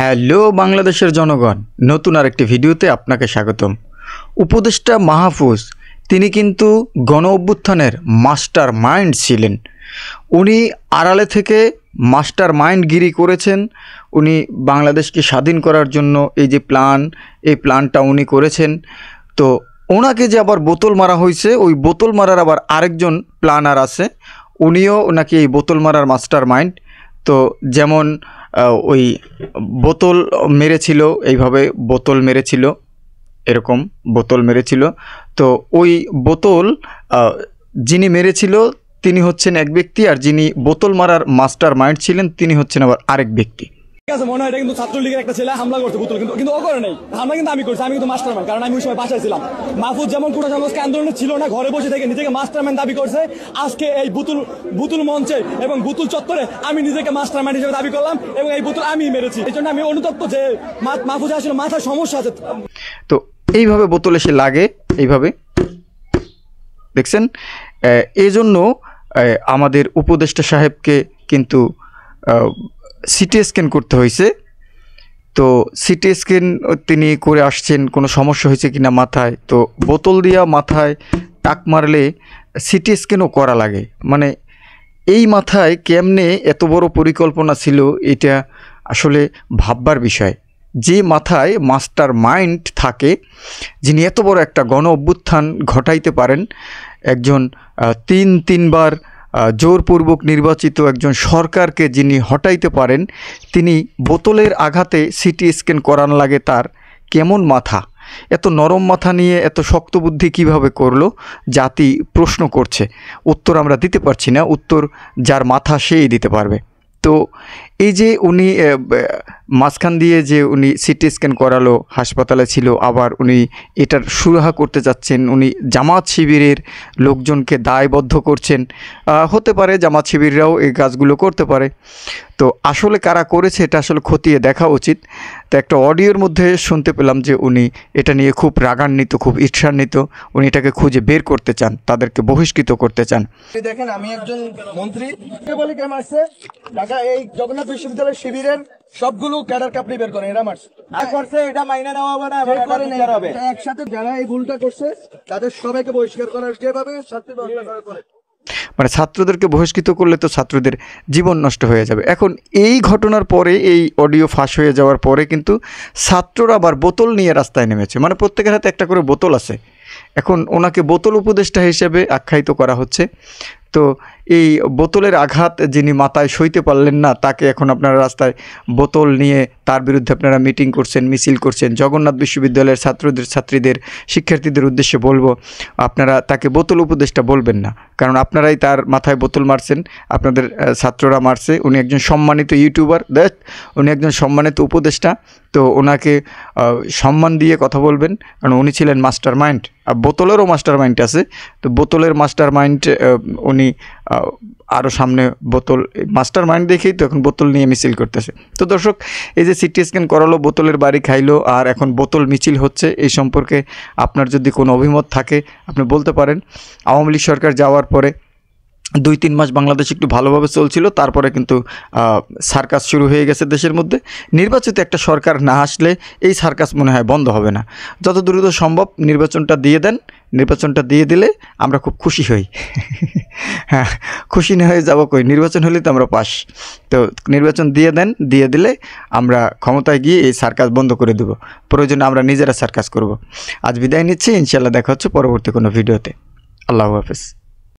Hello বাংলাদেশের জনগণ, নতুন আরেকটি ভিডিওতে আপনাকে স্বাগতম। উপদেষ্টা মাহফুজ তিনি কিন্তু গণ অভ্যুত্থানের মাস্টার মাইন্ড ছিলেন। উনি আড়ালে থেকে মাস্টার মাইন্ডগিরি করেছেন। উনি বাংলাদেশকে স্বাধীন করার জন্য এই প্ল্যানটা উনি করেছেন। তো ওনাকে যে আবার বোতল মারা হয়েছে, ওই বোতল মারার আবার আরেকজন প্ল্যানার আছে, উনিও নাকি এই বোতল মারার মাস্টার মাইন্ড। তো যেমন ওই বোতল মেরেছিল, এইভাবে বোতল মেরেছিল, এরকম বোতল মেরেছিল। তো ওই বোতল যিনি মেরেছিল তিনি হচ্ছেন এক ব্যক্তি, আর যিনি বোতল মারার মাস্টার মাইন্ড ছিলেন তিনি হচ্ছেন আবার আরেক ব্যক্তি। মনে হয় এটা কিন্তু ছাত্রলীগের একটা ছেলে হামলা করছে বোতল, কিন্তু ও করে নেই হামলা, কিন্তু আমি করছি। আমি কিন্তু মাস্টারম্যান, কারণ আমি ওই সময় বাসায় ছিলাম। মাহফুজ যেমন কোটা সংস্কার আন্দোলনে ছিল না, ঘরে বসে থেকে নিজেকে মাস্টারম্যান দাবি করছে। আজকে এই বুতুল মঞ্চে এবং বুতুল চত্বরে আমি নিজেকে মাস্টারম্যান হিসেবে দাবি করলাম, এবং এই বুতুল আমি মেরেছি। এই জন্য আমি অনুতপ্ত যে মাহফুজ আসলে মাথায় সমস্যা আছে। তো এইভাবে বোতল এসে লাগে, এইভাবে দেখছেন। এই জন্য আমাদের উপদেষ্টা সাহেবকে কিন্তু সিটি স্ক্যান করতে হয়েছে। তো সিটি স্ক্যান তিনি করে আসছেন, কোনো সমস্যা হয়েছে কিনা মাথায়। তো বোতল দিয়া মাথায় টাক মারলে সিটি স্ক্যানও করা লাগে। মানে এই মাথায় কেমনে এত বড় পরিকল্পনা ছিল, এটা আসলে ভাববার বিষয়। যে মাথায় মাস্টার মাইন্ড থাকে, যিনি এত বড় একটা গণ অভ্যুত্থান ঘটাইতে পারেন, একজন তিনবার জোরপূর্বক নির্বাচিত একজন সরকারকে যিনি হটাইতে পারেন, তিনি বোতলের আঘাতে সিটি স্ক্যান করান লাগে। তার কেমন মাথা, এত নরম মাথা নিয়ে এত শক্ত বুদ্ধি কিভাবে করলো, জাতি প্রশ্ন করছে। উত্তর আমরা দিতে পারছি না, উত্তর যার মাথা সেই দিতে পারবে। তো এই যে উনি মাঝখান দিয়ে যে উনি সিটি স্ক্যান করালো, হাসপাতালে ছিল, আবার উনি এটার সুরাহা করতে যাচ্ছেন, উনি জামাত শিবিরের লোকজনকে দায়বদ্ধ করছেন। হতে পারে জামাত শিবিররাও এই কাজগুলো করতে পারে। তো আসলে কারা করেছে এটা আসলে খতিয়ে দেখা উচিত। তো একটা অডিওর মধ্যে শুনতে পেলাম যে উনি এটা নিয়ে খুব রাগান্বিত, খুব ঈর্ষান্বিত। উনি এটাকে খুঁজে বের করতে চান, তাদেরকে বহিষ্কৃত করতে চান। দেখেন, আমি একজন মন্ত্রী বলে কেমন আসছে ঢাকা এই জগন্নাথ বিশ্ববিদ্যালয়ের শিবিরের সবগুলো ক্যাডার কাপড়ি বের করেন। এরা মারছে, এটা মাইনে নেওয়া হবে না। একসাথে যারা এই ভুলটা করছে তাদের সবাইকে বহিষ্কার করার যেভাবে শাস্তি ব্যবস্থা করে, মানে ছাত্রদেরকে বহিষ্কৃত করলে তো ছাত্রদের জীবন নষ্ট হয়ে যাবে। এখন এই ঘটনার পরে, এই অডিও ফাঁস হয়ে যাওয়ার পরে কিন্তু ছাত্ররা আবার বোতল নিয়ে রাস্তায় নেমেছে। মানে প্রত্যেকের হাতে একটা করে বোতল আছে। এখন ওনাকে বোতল উপদেষ্টা হিসেবে আখ্যায়িত করা হচ্ছে। তো এই বোতলের আঘাত যিনি মাথায় সইতে পারলেন না, তাকে এখন আপনারা রাস্তায় বোতল নিয়ে তার বিরুদ্ধে আপনারা মিটিং করছেন, মিছিল করছেন। জগন্নাথ বিশ্ববিদ্যালয়ের ছাত্রীদের শিক্ষার্থীদের উদ্দেশ্যে বলবো, আপনারা তাকে বোতল উপদেষ্টা বলবেন না, কারণ আপনারাই তার মাথায় বোতল মারছেন, আপনাদের ছাত্ররা মারছে। উনি একজন সম্মানিত ইউটিউবার, উনি একজন সম্মানিত উপদেষ্টা। তো ওনাকে সম্মান দিয়ে কথা বলবেন, কারণ উনি ছিলেন মাস্টার মাইন্ড। আর বোতলেরও মাস্টার মাইন্ড আছে। তো বোতলের মাস্টার মাইন্ড উনি আরও সামনে বোতল মাস্টার মাইন্ড দেখেই তো এখন বোতল নিয়ে মিছিল করতেছে। তো দর্শক, এই যে সিটি স্ক্যান করালো, বোতলের বাড়ি খাইলো, আর এখন বোতল মিছিল হচ্ছে, এই সম্পর্কে আপনার যদি কোনো অভিমত থাকে আপনি বলতে পারেন। আওয়ামী লীগ সরকার যাওয়ার পরে 2-3 মাস বাংলাদেশ একটু ভালোভাবে চলছিল, তারপরে কিন্তু সার্কাস শুরু হয়ে গেছে দেশের মধ্যে। নির্বাচিত একটা সরকার না আসলে এই সার্কাস মনে হয় বন্ধ হবে না। যত দ্রুত সম্ভব নির্বাচনটা দিয়ে দেন। নির্বাচনটা দিয়ে দিলে আমরা খুব খুশি হই। হ্যাঁ, খুশি না হয়ে যাবো কই, নির্বাচন হলে তো আমরা পাস। তো নির্বাচন দিয়ে দেন, দিয়ে দিলে আমরা ক্ষমতায় গিয়ে এই সার্কাস বন্ধ করে দেব। প্রয়োজনে আমরা নিজেরা সার্কাস করব। আজ বিদায় নিচ্ছি, ইনশাল্লাহ দেখা হচ্ছে পরবর্তী কোনো ভিডিওতে। আল্লাহ হাফেজ।